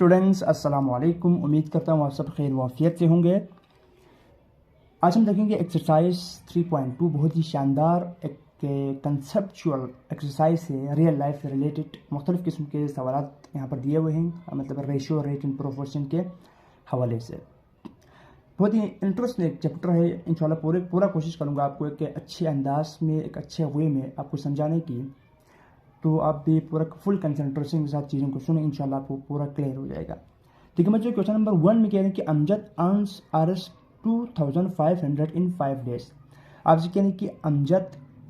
Students, अस्सलाम वालेकुम। उम्मीद करता हूँ आप सब खैर वाफियत से होंगे। आज हम देखेंगे एक्सरसाइज 3.2, बहुत ही शानदार एक कंसेप्चुअल एक्सरसाइज है, रियल लाइफ से रिलेटेड मुख्तलिफ़ किस्म के सवाल यहाँ पर दिए हुए हैं, मतलब रेशो, रेट एंड प्रोपोर्शन के हवाले से। बहुत ही इंटरेस्टिंग चैप्टर है। इंशाल्लाह पूरा कोशिश करूँगा आपको एक अच्छे अंदाज में, एक अच्छे वे में आपको समझाने की, तो आप भी पूरा फुल कंसंट्रेशन के साथ चीज़ों को सुने, इंशाल्लाह आपको पूरा क्लियर हो जाएगा। ठीक है बच्चों, क्वेश्चन नंबर 1 में कह रहे हैं कि अमजद अर्न्स Rs 2500 इन 5 डेज। आपसे कह रहे हैं कि अमजद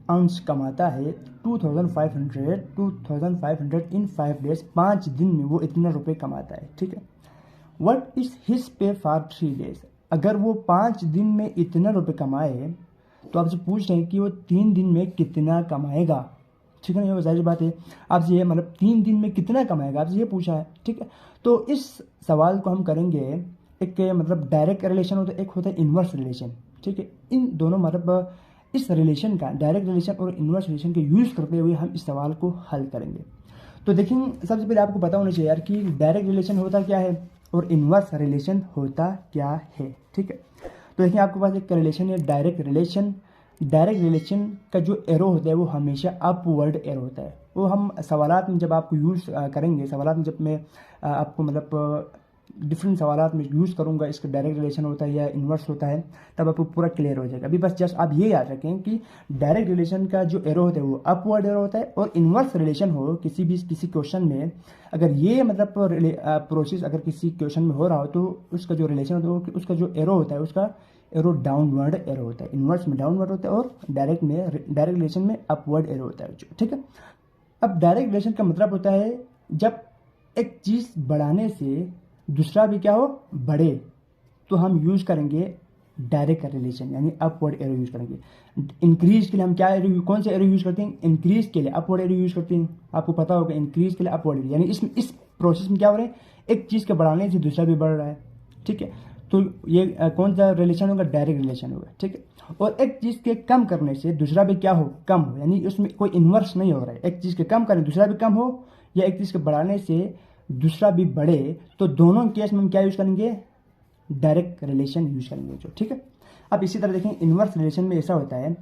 अर्न्स कमाता है 2500 इन 5 डेज, 5 दिन में वो इतना रुपए कमाता है। ठीक है, what is his pay for 3 days. अगर वो 5 दिन में इतना रुपए कमाए तो आपसे पूछ रहे हैं कि वो 3 दिन में कितना कमाएगा। ठीक है ना, ये जाहिर बात है आपसे ये मतलब 3 दिन में कितना कमाएगा आपसे ये पूछा है। ठीक है, तो इस सवाल को हम करेंगे एक मतलब डायरेक्ट रिलेशन होता है, एक होता है इन्वर्स रिलेशन। ठीक है, इन दोनों मतलब इस रिलेशन का, डायरेक्ट रिलेशन और इन्वर्स रिलेशन के यूज़ करते हुए हम इस सवाल को हल करेंगे। तो देखेंगे, सबसे पहले आपको पता होना चाहिए यार कि डायरेक्ट रिलेशन होता क्या है और इन्वर्स रिलेशन होता क्या है। ठीक है, तो देखिए आपके पास एक रिलेशन है डायरेक्ट रिलेशन। डायरेक्ट रिलेशन का जो एरो होता है वो हमेशा अपवर्ड एरो होता है। वो हम सवालात में जब आपको यूज़ करेंगे, सवालात में जब मैं आपको मतलब डिफरेंट सवालात में यूज़ करूँगा, इसका डायरेक्ट रिलेशन होता है या इन्वर्स होता है, तब आपको पूरा क्लियर हो जाएगा। अभी बस जस्ट आप ये याद रखें कि डायरेक्ट रिलेशन का जो एरो होता है वो अपवर्ड एरो होता है, और इन्वर्स रिलेशन हो किसी क्वेश्चन में, अगर ये मतलब प्रोसेस अगर किसी क्वेश्चन में हो रहा हो तो उसका जो रिलेशन होता है, उसका जो एरो होता है, उसका एरो डाउनवर्ड एरो होता है। इन्वर्स में डाउनवर्ड होता है और डायरेक्ट रिलेशन में अपवर्ड एरो होता है। ठीक है, अब डायरेक्ट रिलेशन का मतलब होता है जब एक चीज़ बढ़ाने से दूसरा भी क्या हो, बढ़े, तो हम यूज़ करेंगे डायरेक्ट रिलेशन, यानी अपवर्ड एरो यूज़ करेंगे। इंक्रीज के लिए हम क्या एरो, कौन सा एरो यूज़ करते हैं, इंक्रीज के लिए अपवर्ड एरो यूज़ करते हैं। आपको पता होगा इंक्रीज के लिए अपवर्ड एरो, यानी इस प्रोसेस में क्या हो रहा है, एक चीज़ के बढ़ाने से दूसरा भी बढ़ रहा है। ठीक है, तो ये कौन सा रिलेशन होगा, डायरेक्ट रिलेशन होगा। ठीक है, और एक चीज़ के कम करने से दूसरा भी क्या हो, कम हो, यानी उसमें कोई इन्वर्स नहीं हो रहा है। एक चीज़ के कम करने दूसरा भी कम हो, या एक चीज़ के बढ़ाने से दूसरा भी बढ़े, तो दोनों केस में हम क्या यूज़ करेंगे, डायरेक्ट रिलेशन यूज़ करेंगे जो। ठीक है, अब इसी तरह देखें इन्वर्स रिलेशन में ऐसा होता है,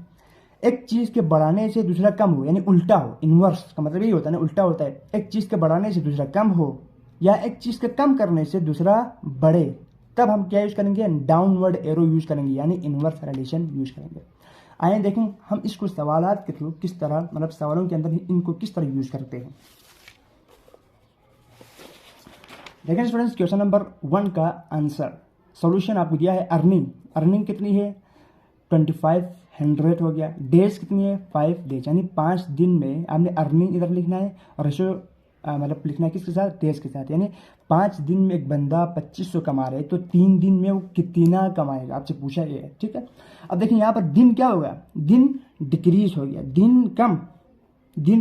एक चीज़ के बढ़ाने से दूसरा कम हो, यानी उल्टा हो। इन्वर्स का मतलब यही होता है ना, उल्टा होता है। एक चीज़ के बढ़ाने से दूसरा कम हो, या एक चीज़ के कम करने से दूसरा बढ़े, तब हम क्या यूज़ करेंगे, डाउनवर्ड एरो यूज़ करेंगे, यानी इन्वर्स रिलेशन यूज़ करेंगे। आइए देखें हम इसको सवालात के थ्रू किस तरह, मतलब सवालों के अंदर इनको किस तरह यूज़ करते हैं। देखें स्टूडेंट्स, क्वेश्चन नंबर 1 का आंसर सॉल्यूशन आपको दिया है। अर्निंग कितनी है, 2500 हो गया। डेज कितनी है, 5 डेज, यानी 5 दिन में आपने अर्निंग इधर लिखना है और रेशो मतलब लिखना है किसके साथ, डेज के साथ। यानी 5 दिन में एक बंदा 2500 कमा रहे, तो 3 दिन में वो कितना कमाएगा, आपसे पूछा ये है। ठीक है, अब देखिए यहाँ पर दिन क्या होगा, दिन डिक्रीज हो गया, दिन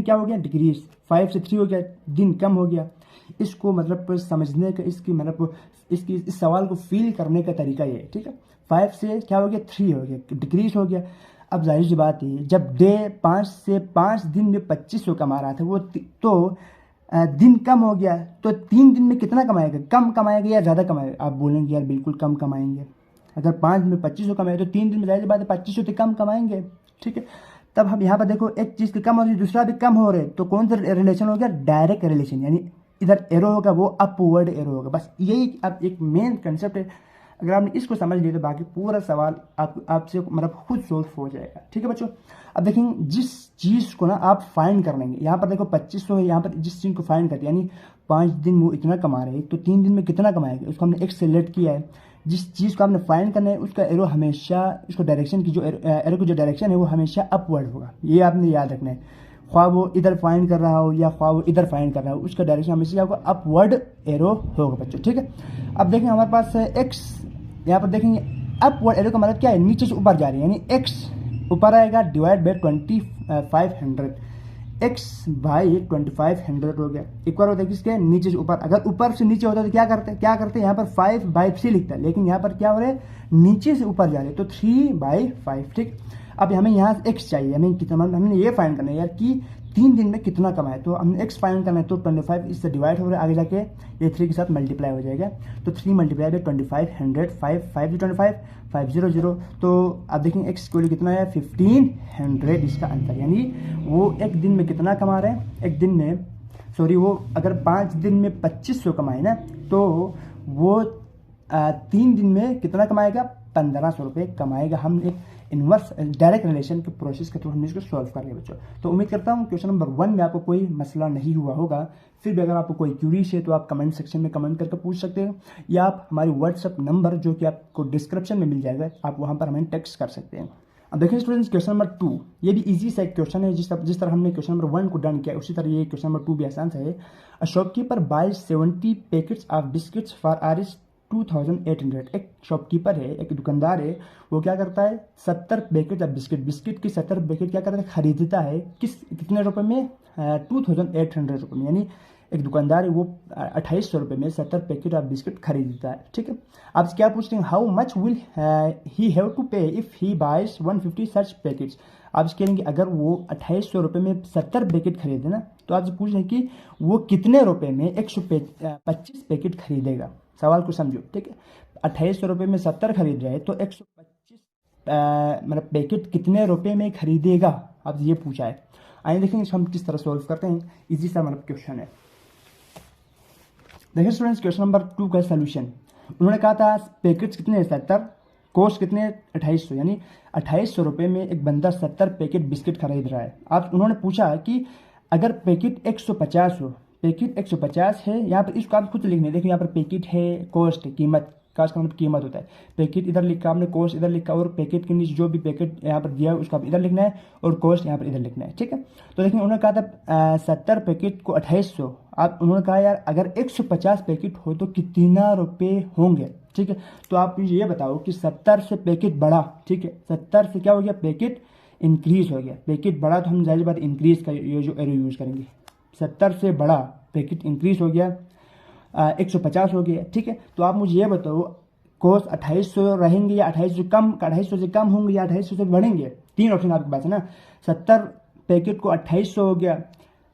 क्या हो गया, डिक्रीज। 5 से 3 हो गया, दिन कम हो गया। इसको मतलब समझने का, इस सवाल को फील करने का तरीका ये है। ठीक है, 5 से क्या हो गया, 3 हो गया, डिक्रीज हो गया। अब जाहिर सी बात है, जब डे 5 से 5 दिन में 2500 कमा रहा था वो, तो दिन कम हो गया, तो 3 दिन में कितना कमाएगा, कम कमाएगा या ज़्यादा कमाएगा। आप बोलेंगे यार बिल्कुल कम कमाएंगे। अगर 5 में 2500 कमाए तो 3 दिन में जाहिर सी बात है 2500 से कम कमाएंगे। ठीक है, तब हम यहाँ पर देखो एक चीज़ के कम हो रही है, दूसरा भी कम हो रहे, तो कौन सा रिलेशन हो गया, डायरेक्ट रिलेशन, यानी इधर एरो होगा वो अपवर्ड एरो होगा। बस यही अब एक मेन कंसेप्ट है। अगर आपने इसको समझ लिया तो बाकी पूरा सवाल आपसे मतलब खुद सोल्व हो जाएगा। ठीक है बच्चों, अब देखेंगे जिस चीज़ को ना आप फाइंड कर लेंगे, यहाँ पर देखो 2500 है, यहाँ पर जिस चीज़ को फाइंड करते हैं, यानी 5 दिन वो इतना कमा रहे हैं, तो 3 दिन में कितना कमाएगा, उसको हमने एक्स सेलेक्ट किया है। जिस चीज़ को आपने फाइंड करना है उसका एरो हमेशा, उसको डायरेक्शन की जो एरो की जो डायरेक्शन है वो हमेशा अपवर्ड होगा। ये आपने याद रखना है, ख्वाह वो इधर फाइंड कर रहा हो या ख्वाह वो इधर फाइंड कर रहा हो, उसका डायरेक्शन हमेशा आपको अपवर्ड एरो होगा बच्चों। ठीक है, अब देखें हमारे पास है एक्स, यहाँ पर देखेंगे अपवर्ड एरो का मतलब क्या है, नीचे से ऊपर जा रही है, यानी एक्स ऊपर आएगा, डिवाइड बाय 2500, एक्स बाई 2500 हो गया, इक्वल होता है किसके, नीचे से ऊपर। अगर ऊपर से नीचे होता है तो क्या करते हैं यहाँ पर 5/3 लिखता है, लेकिन यहाँ पर क्या हो रहा है, नीचे से ऊपर जा रहे हैं, तो 3/5। ठीक, अब हमें यहाँ एक्स चाहिए, हमें कितना, हमने ये फाइंड करना है यार कि 3 दिन में कितना कमाए। तो हमने एक्स फाइंड करना है, तो 25 इससे डिवाइड हो रहा है, आगे जाके ये 3 के साथ मल्टीप्लाई हो जाएगा। तो 3 मल्टीप्लाई बाई 25, 100, 5 5 25, 500। तो आप देखेंगे एक्स की वैल्यू कितना है, 1500 इसका आंसर। यानी वो एक दिन में कितना कमा रहे हैं, एक दिन में सॉरी वो अगर 5 दिन में 2500 कमाए ना, तो वो 3 दिन में कितना कमाएगा, 1500 रुपये कमाएगा। हम एक इन्वर्स डायरेक्ट रिलेशन के प्रोसेस के थ्रू हमने इसको सॉल्व कर लिया बच्चों। तो उम्मीद करता हूँ क्वेश्चन नंबर 1 में आपको कोई मसला नहीं हुआ होगा। फिर भी अगर आपको कोई क्यूरीज है तो आप कमेंट सेक्शन में कमेंट करके पूछ सकते हो, या आप हमारी व्हाट्सअप नंबर जो कि आपको डिस्क्रिप्शन में मिल जाएगा, आप वहाँ पर हमें टेक्स्ट कर सकते हैं। अब देखिए स्टूडेंट्स, क्वेश्चन नंबर 2 ये भी इजी सा एक क्वेश्चन है। जिस तरह हमने क्वेश्चन नंबर 1 को डन किया उसी तरह ये क्वेश्चन नंबर 2 भी आसान सा है। A shopkeeper buys 70 packets of biscuits for आरिस 2800। एक शॉपकीपर है, एक दुकानदार है, वो क्या करता है 70 पैकेट ऑफ बिस्किट की 70 पैकेट क्या करता है, खरीदता है कितने रुपए में, 2800 रुपये में। यानी एक दुकानदार है वो 2800 रुपये में 70 पैकेट ऑफ बिस्किट खरीदता है। ठीक है, आप क्या पूछते हैं, how much will he have to pay if he buys 150 such packets. आप कहेंगे अगर वो 2800 रुपये में 70 पैकेट खरीदे ना, तो आपसे पूछ रहे हैं कि वो कितने रुपए में 125 पैकेट खरीदेगा। सवाल को समझो, ठीक है। 2800 रुपये में 70 खरीद रहे हैं तो 125 मतलब पैकेट कितने रुपए में खरीदेगा, आप ये पूछा है। आइए देखेंगे हम किस तरह सॉल्व करते हैं। इजी सा मतलब क्वेश्चन है। देखिए स्टूडेंट्स, क्वेश्चन नंबर 2 का सोल्यूशन, उन्होंने कहा था पैकेट्स कितने 70, कॉस्ट कितने 2800, यानी 2800 रुपये में एक बंदा 70 पैकेट बिस्किट खरीद रहा है। आप उन्होंने पूछा कि अगर पैकेट 150 हो, पैकेट 150 है, यहाँ पर इसको आप खुद लिखने, देखिए यहाँ पर पैकेट है, कॉस्ट है, कीमत, कास्ट का मतलब कीमत होता है। पैकेट इधर लिखा आपने, कॉस्ट इधर लिखा, और पैकेट के नीचे जो भी पैकेट यहाँ पर दिया है उसको आप इधर लिखना है, और कॉस्ट यहाँ पर इधर लिखना है। ठीक है, तो देखिए उन्होंने कहा था 70 पैकेट को 2800। आप उन्होंने कहा यार अगर 150 पैकेट हो तो कितना रुपये होंगे। ठीक है, तो आप मुझे ये बताओ कि 70 से पैकेट बढ़ा, ठीक है, 70 से क्या हो गया, पैकेट इंक्रीज हो गया। पैकेट बढ़ा तो हम जाहिर बात इंक्रीज का ये जो एरो यूज़ करेंगे। 70 से बढ़ा, पैकेट इंक्रीज हो गया, 150 हो गया। ठीक है, तो आप मुझे ये बताओ कॉस्ट 2800 रहेंगे या 2800 से कम होंगे या 2800 से बढ़ेंगे। 3 ऑप्शन आपके पास है ना। 70 पैकेट को 2800 हो गया,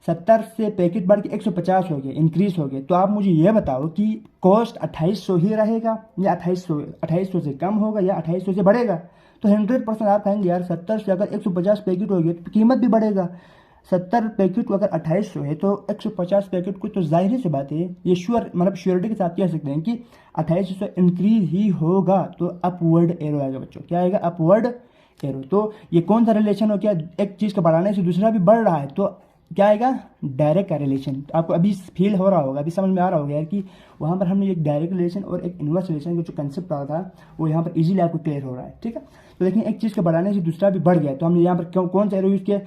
70 से पैकेट बढ़ के 150 हो गया, इंक्रीज हो गया। तो आप मुझे ये बताओ कि कॉस्ट 2800 ही रहेगा या 2800 से कम होगा या 2800 से बढ़ेगा। तो 100% आप कहेंगे यार 70 से अगर 150 पैकेट हो गया तो कीमत भी बढ़ेगा। 70 पैकेट को अगर 2800 है तो 150 पैकेट को, तो जाहिर सी बात है ये श्योर मतलब श्योरिटी के साथ कह सकते हैं कि 2800 से इंक्रीज ही होगा। तो अपवर्ड एरो आएगा बच्चों, क्या आएगा, अपवर्ड एरो। तो ये कौन सा रिलेशन हो गया, एक चीज़ का बढ़ाने से दूसरा भी बढ़ रहा है, तो क्या आएगा, डायरेक्ट का रिलेशन। आपको अभी फील हो रहा होगा, अभी समझ में आ रहा होगा यार कि वहाँ पर हमने एक डायरेक्ट रिलेशन और एक इनवर्स रिलेशन का जो कंसेप्ट पढ़ा था वो यहाँ पर इजीली आपको क्लियर हो रहा है। ठीक है, तो देखिए एक चीज़ का बढ़ाने से दूसरा भी बढ़ गया, तो हमने यहाँ पर कौन सा एरो यूज़ किया,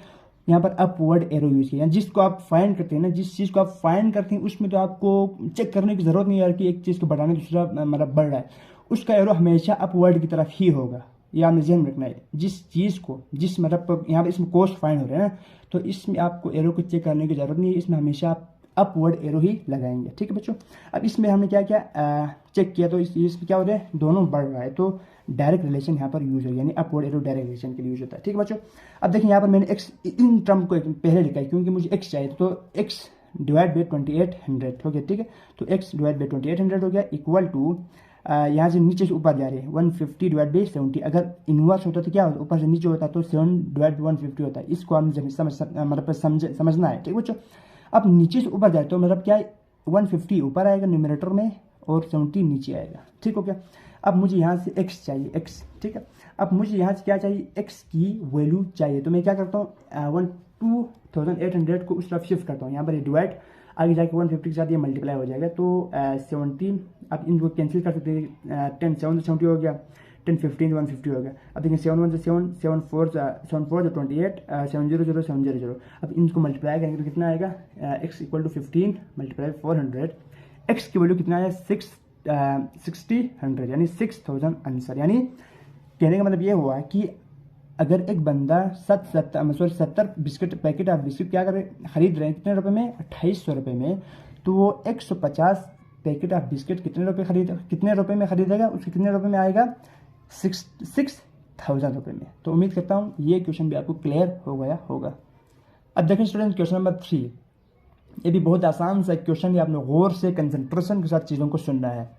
यहाँ पर अपवर्ड एरो यूज़ किया। जिसको आप फाइंड करते हैं ना, जिस चीज़ को आप फाइंड करते हैं उसमें तो आपको चेक करने की ज़रूरत नहीं है यार कि एक चीज़ को बढ़ाने दूसरा मतलब बढ़ रहा है, उसका एरो हमेशा अपवर्ड की तरफ ही होगा। ये आपने ध्यान रखना है। जिस चीज़ को जिस मतलब यहाँ पर इसमें कॉस्ट फाइंड हो रहा है ना, तो इसमें आपको एरो को चेक करने की ज़रूरत नहीं है, इसमें हमेशा आप अपवर्ड एरो ही लगाएंगे। ठीक है बच्चों, अब इसमें हमने क्या क्या चेक किया, तो इसमें क्या हो रहा है, दोनों बढ़ रहा है, तो डायरेक्ट रिलेशन यहाँ पर यूज हो, यानी अपवर्ड एरो डायरेक्ट रिलेशन के लिए यूज होता है। ठीक है बच्चों, अब देखिए यहाँ पर मैंने एक्स इन टर्म को पहले लिखा है क्योंकि मुझे एक्स चाहिए, तो एक्स डिवाइड बाई 2800 हो गया। ठीक है, तो एक्स डिवाइड बाई 2800 हो गया इक्वल टू यहाँ से नीचे से ऊपर जा रहे हैं 150 डिवाइड बाई 70। अगर इनवर्स होता तो क्या होता, ऊपर से नीचे होता तो 7 डिवाइड बाई 150 होता है। इसको हम समझना है। ठीक है बच्चों, अब नीचे से ऊपर जाए तो मतलब क्या 150 ऊपर आएगा न्यूमरेटर में और 70 नीचे आएगा। ठीक हो गया, अब मुझे यहाँ से x चाहिए, x। ठीक है, अब मुझे यहाँ से क्या चाहिए, x की वैल्यू चाहिए, तो मैं क्या करता हूँ 2800 को उस तरफ शिफ्ट करता हूँ। यहाँ पर ये डिवाइड, आगे जाके 150 के साथ ये मल्टीप्लाई हो जाएगा, तो 70 आप इनको कैंसिल कर सकते हैं। 10 7 से 70 हो गया, 10 15 150 हो गया। अब देखिए 7 1 से 7 7 4 से 28 7 0 0 7 0 0। अब इनको मल्टीप्लाई करेंगे तो कितना आएगा, x equal to 15 multiply 400, x की वैल्यू कितना है 60 यानी 6000 आंसर। यानी कहने का मतलब ये हुआ कि अगर एक बंदा 70 बिस्किट पैकेट ऑफ बिस्किट क्या करे खरीद रहे हैं कितने रुपए में, 2800 रुपये में, तो वो 150 पैकेट ऑफ बिस्किट कितने रुपए में खरीदेगा, उसके कितने रुपए में आएगा, 6000 रुपये में। तो उम्मीद करता हूँ ये क्वेश्चन भी आपको क्लियर हो गया होगा। अब देखें स्टूडेंट क्वेश्चन नंबर 3, ये भी बहुत आसान सा क्वेश्चन है, आपने गौर से कंसंट्रेशन के साथ चीज़ों को सुनना है।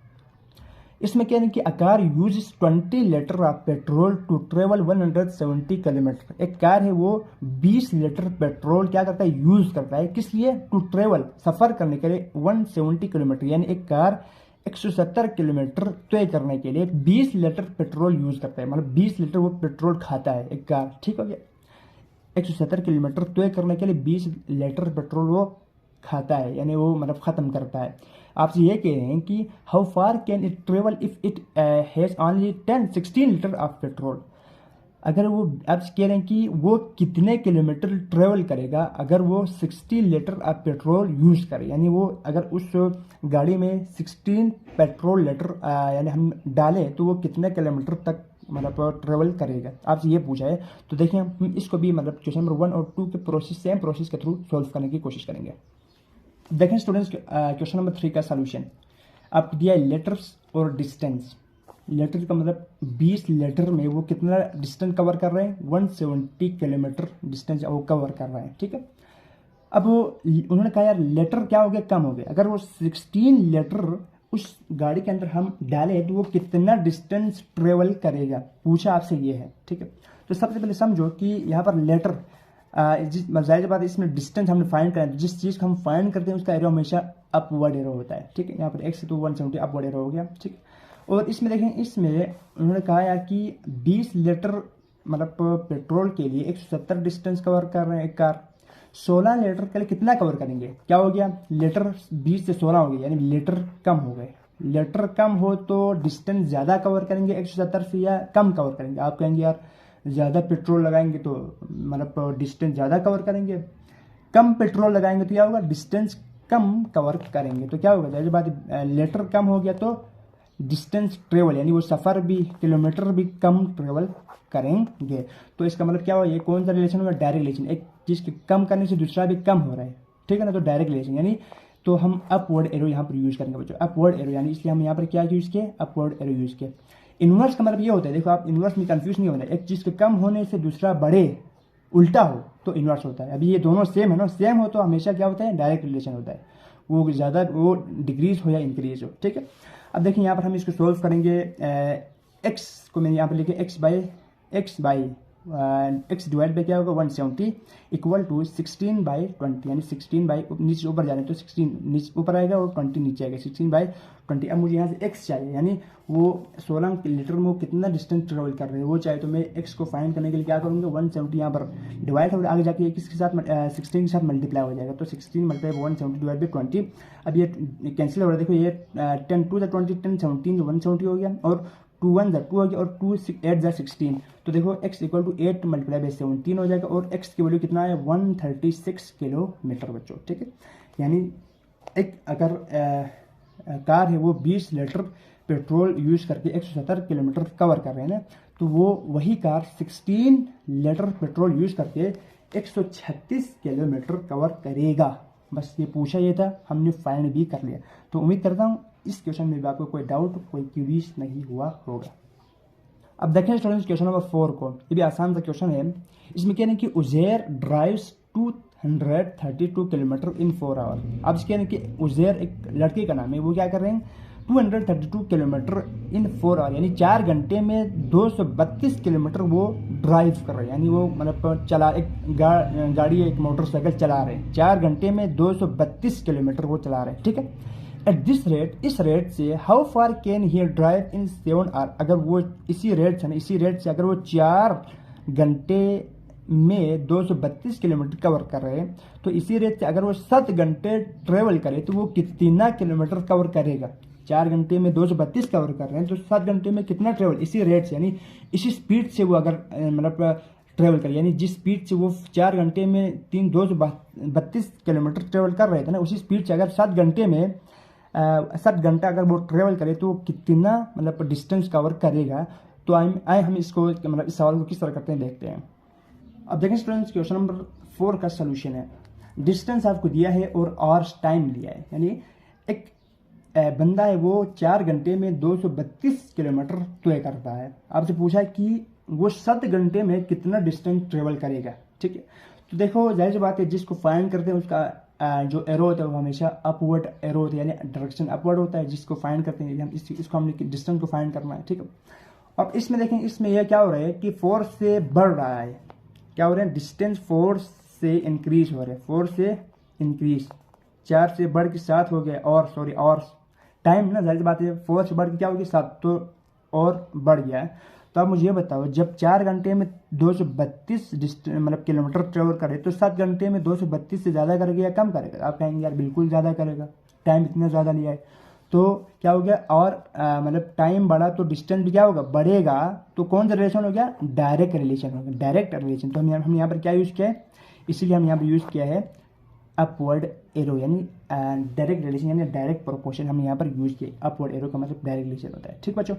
इसमें क्या है कि a car use 20 litre of petrol to travel 170 kilometre. एक कार है वो 20 लीटर पेट्रोल क्या करता है, यूज करता है, किस लिए, टू ट्रेवल, सफर करने के लिए 170 किलोमीटर, यानी एक कार 170 किलोमीटर तय करने के लिए 20 लीटर पेट्रोल यूज करता है, मतलब 20 लीटर वो पेट्रोल खाता है एक कार, ठीक हो गया। 170 किलोमीटर तय करने के लिए 20 लीटर पेट्रोल वो खाता है, यानी वो मतलब ख़त्म करता है। आपसे ये कह रहे हैं कि how far can it travel if it has only 16 litre of petrol. अगर वो आप कह रहे हैं कि वो कितने किलोमीटर ट्रेवल करेगा अगर वो 60 लीटर ऑफ पेट्रोल यूज़ करे, यानी वो अगर उस गाड़ी में 16 पेट्रोल लीटर यानी हम डालें तो वो कितने किलोमीटर तक मतलब ट्रेवल करेगा, आपसे ये पूछा है। तो देखिए हम इसको भी मतलब क्वेश्चन नंबर 1 और 2 के प्रोसेस, सेम प्रोसेस के थ्रू सॉल्व करने की कोशिश करेंगे। देखें स्टूडेंट्स क्वेश्चन नंबर 3 का सॉल्यूशन आपको दिया है लीटर्स और डिस्टेंस। लीटर का मतलब 20 लीटर में वो कितना डिस्टेंस कवर कर रहे हैं, 170 किलोमीटर डिस्टेंस वो कवर कर रहे हैं, ठीक है। अब उन्होंने कहा यार लीटर क्या हो गया, कम हो गया, अगर वो 16 लीटर उस गाड़ी के अंदर हम डालें तो वो कितना डिस्टेंस ट्रेवल करेगा, पूछा आपसे ये है, ठीक है। तो सबसे पहले समझो कि यहाँ पर लीटर जिस जाहिर बात है इसमें डिस्टेंस हमने फाइंड करें, जिस चीज़ को हम फाइंड करते हैं उसका एरो हमेशा अपवर्ड एरो होता है, ठीक है। यहाँ पर x to 170 अपवर्ड एरो हो गया, ठीक है। और इसमें देखें, इसमें उन्होंने कहा यार कि 20 लीटर मतलब पेट्रोल के लिए 170 डिस्टेंस कवर कर रहे हैं एक कार, 16 लीटर के लिए कितना कवर करेंगे, क्या हो गया, लीटर 20 से 16 हो गए, यानी लीटर कम हो गए। लीटर कम हो तो डिस्टेंस ज़्यादा कवर करेंगे 170 से या कम कवर करेंगे, आप कहेंगे यार ज़्यादा पेट्रोल लगाएंगे तो मतलब डिस्टेंस ज़्यादा कवर करेंगे, कम पेट्रोल लगाएंगे तो क्या होगा, डिस्टेंस कम कवर करेंगे। तो क्या होगा, जाहिर बात लीटर कम हो गया तो डिस्टेंस ट्रेवल यानी वो सफ़र भी, किलोमीटर भी कम ट्रेवल करेंगे। तो इसका मतलब क्या हुआ, ये कौन सा रिलेशन होगा, डायरेक्ट रिलेशन, एक चीज़ के कम करने से दूसरा भी कम हो रहा है, ठीक है ना। तो डायरेक्ट रिलेशन यानी तो हम अपवर्ड एरो यहाँ पर यूज़ करेंगे बच्चों, अपवर्ड एरो, यानी इसलिए हम यहाँ पर क्या यूज़ किए, अपवर्ड एरो यूज़ किए। इन्वर्स का मतलब ये होता है, देखो आप इन्वर्स में कंफ्यूज नहीं होना, एक चीज़ के कम होने से दूसरा बढ़े, उल्टा हो तो इन्वर्स होता है। अभी ये दोनों सेम है ना, सेम हो तो हमेशा क्या होता है, डायरेक्ट रिलेशन होता है, वो ज़्यादा वो डिक्रीज हो या इंक्रीज हो, ठीक है। अब देखिए यहाँ पर हम इसको सोल्व करेंगे, एक्स को मैंने यहाँ पर लिखे x by x divide by क्या होगा 170 इक्वल टू 16/20, यानी 16 बाई नीचे ऊपर जा रहे हैं तो 16 नीचे ऊपर आएगा और 20 नीचे आएगा, 16/20। अब मुझे यहाँ से एक्स चाहिए, यानी वो 16 लीटर में वो कितना डिस्टेंस ट्रेवल कर रहे हैं वो चाहिए, तो मैं एक्स को फाइंड करने के लिए क्या करूँगा, 170 यहाँ पर डिवाइड हो आगे जाके किसके साथ 16 के साथ मल्टीप्लाई हो जाएगा, तो 16 मल्टीप्लाई 170 डिवाइड बाई 20। अब ये कैंसिल हो रहा है, देखो ये 10 2 20 10 17 170 हो गया, और 2 1 2 हो गया, और 2 8 16। तो देखो x equal to 8 multiply by 17 हो जाएगा, और x की वैल्यू कितना है 136 किलोमीटर बच्चों, ठीक है। यानी एक अगर कार है वो 20 लीटर पेट्रोल यूज़ करके 170 किलोमीटर कवर कर रहे हैं ना, तो वो वही कार 16 लीटर पेट्रोल यूज़ करके 136 किलोमीटर कवर करेगा। बस ये पूछा ये था, हमने फाइंड भी कर लिया। तो उम्मीद करता हूँ इस क्वेश्चन में भी आपको कोई डाउट, कोई क्यूरीज नहीं हुआ होगा। अब देखें स्टूडेंट्स क्वेश्चन नंबर 4 को, ये भी आसान सा क्वेश्चन है। इसमें कह रहे हैं कि Uzair drives 232 kilometre in 4 hour. अब कह रहे हैं कि उज़ैर एक लड़के का नाम है, वो क्या कर रहे हैं 232 किलोमीटर इन 4 आवर, यानी 4 घंटे में 232 किलोमीटर वो ड्राइव कर रहे हैं, यानी वो मतलब चला एक गाड़ी एक मोटरसाइकिल चला रहे हैं, 4 घंटे में 232 किलोमीटर वो चला रहे हैं, ठीक है। एट दिस रेट, इस रेट से how far can he drive in 7 hour. अगर वो इसी रेट से अगर वो 4 घंटे में 232 किलोमीटर कवर कर रहे हैं, तो इसी रेट से अगर वो 7 घंटे ट्रेवल करे तो वो कितना किलोमीटर कवर करेगा। 4 घंटे में 232 कवर कर रहे हैं तो 7 घंटे में कितना ट्रेवल, इसी रेट से यानी इसी स्पीड से वो अगर मतलब ट्रेवल करे, यानी जिस स्पीड से वो 4 घंटे में 232 किलोमीटर ट्रेवल कर रहे थे ना, उसी स्पीड से अगर 7 घंटे में 7 घंटा अगर वो ट्रेवल करे तो कितना मतलब डिस्टेंस कवर करेगा। तो आए हम इसको मतलब इस सवाल को किस तरह करते हैं देखते हैं। अब देखें स्टूडेंट्स क्वेश्चन नंबर 4 का सोल्यूशन है। डिस्टेंस आपको दिया है और आवर्स टाइम दिया है, यानी एक बंदा है वो 4 घंटे में 232 किलोमीटर तय करता है। आपसे पूछा है कि वो 7 घंटे में कितना डिस्टेंस ट्रेवल करेगा, ठीक है। तो देखो जाहिर सी बात है, जिसको फाइंड करते हैं उसका जो एरो होता है वो हमेशा अपवर्ड एरो होता है, यानी डायरेक्शन अपवर्ड होता है। जिसको फाइंड करते हैं हम इसको हमने डिस्टेंस को फाइंड करना है, ठीक है। अब इसमें देखें, इसमें यह क्या हो रहा है कि 4 से बढ़ रहा है, क्या हो रहा है, डिस्टेंस 4 से इंक्रीज हो रहा है, 4 से इंक्रीज, 4 से बढ़ के 7 हो गया, और टाइम ना जाहिर बात है 4 से बढ़ के क्या हो गया 7, तो और बढ़ गया है। तो आप मुझे ये बताओ, जब 4 घंटे में 232 मतलब किलोमीटर ट्रेवल करे तो 7 घंटे में 232 से ज़्यादा करेगा या कम करेगा? आप कहेंगे यार बिल्कुल ज़्यादा करेगा, टाइम इतना ज़्यादा लिया है। तो क्या हो गया, और मतलब टाइम बढ़ा तो डिस्टेंस भी क्या होगा, बढ़ेगा। तो कौन सा रिलेशन हो गया, डायरेक्ट रिलेशन हो गया, डायरेक्ट रिलेशन। तो हम यहाँ पर क्या यूज़ किया है, इसीलिए हम यहाँ पर यूज़ किया है अपवर्ड एरो, यानी डायरेक्ट रिलेशन, यानी डायरेक्ट प्रोपोर्शन हम यहाँ पर यूज़ किए। अपवर्ड एरो का मतलब डायरेक्ट रिलेशन होता है, ठीक बच्चों।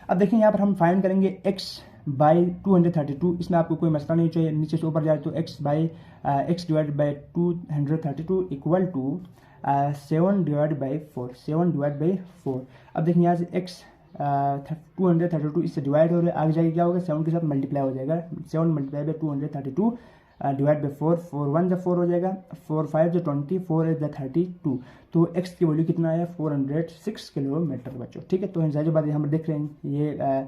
अब देखिए यहाँ पर हम फाइंड करेंगे x बाई 232। इसमें आपको कोई मसला नहीं चाहिए, नीचे से ऊपर जाए तो x divide by 232 equal to 7 divide by 4। अब देखिए यहाँ से x 232 इससे डिवाइड हो रहा है, आगे जाके क्या होगा, 7 के साथ मल्टीप्लाई हो जाएगा, 7 मल्टीप्लाई बाई 232 डिवाइड बाई 4, 4 1 4 हो जाएगा, 4 5 20, 4 8 32। तो x की वैल्यू कितना आया, 406 किलोमीटर बच्चों, ठीक है। तो जाहिर बात है हम देख रहे हैं ये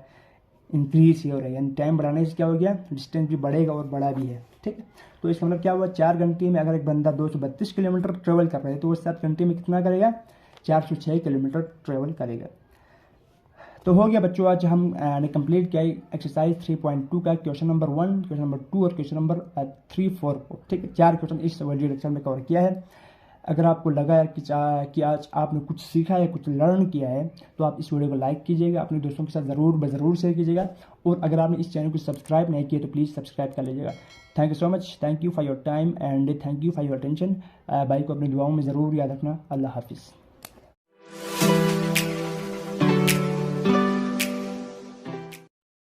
इंक्रीज ही हो रहा है, यानी टाइम बढ़ाने से क्या हो गया, डिस्टेंस भी बढ़ेगा और बढ़ा भी है, ठीक है। तो इसका मतलब क्या हुआ, 4 घंटे में अगर एक बंदा 232 किलोमीटर ट्रेवल कर रहा है तो वो 7 घंटे में कितना करेगा, 406 किलोमीटर ट्रेवल करेगा। तो हो गया बच्चों, आज हमने कंप्लीट किया एक्सरसाइज 3.2 का क्वेश्चन नंबर 1, क्वेश्चन नंबर 2 और क्वेश्चन नंबर 3, 4 को, ठीक है। 4 क्वेश्चन इस वीडियो लेक्चर में कवर किया है। अगर आपको लगा है कि आज आपने कुछ सीखा है, कुछ लर्न किया है, तो आप इस वीडियो को लाइक कीजिएगा, अपने दोस्तों के साथ ज़रूर शेयर कीजिएगा, और अगर आपने इस चैनल को सब्सक्राइब नहीं किया तो प्लीज़ सब्सक्राइब कर लीजिएगा। Thank you so much, thank you for your time and thank you for your attention. भाई को अपनी दुआओं में ज़रूर याद रखना। अल्लाह हाफिज़।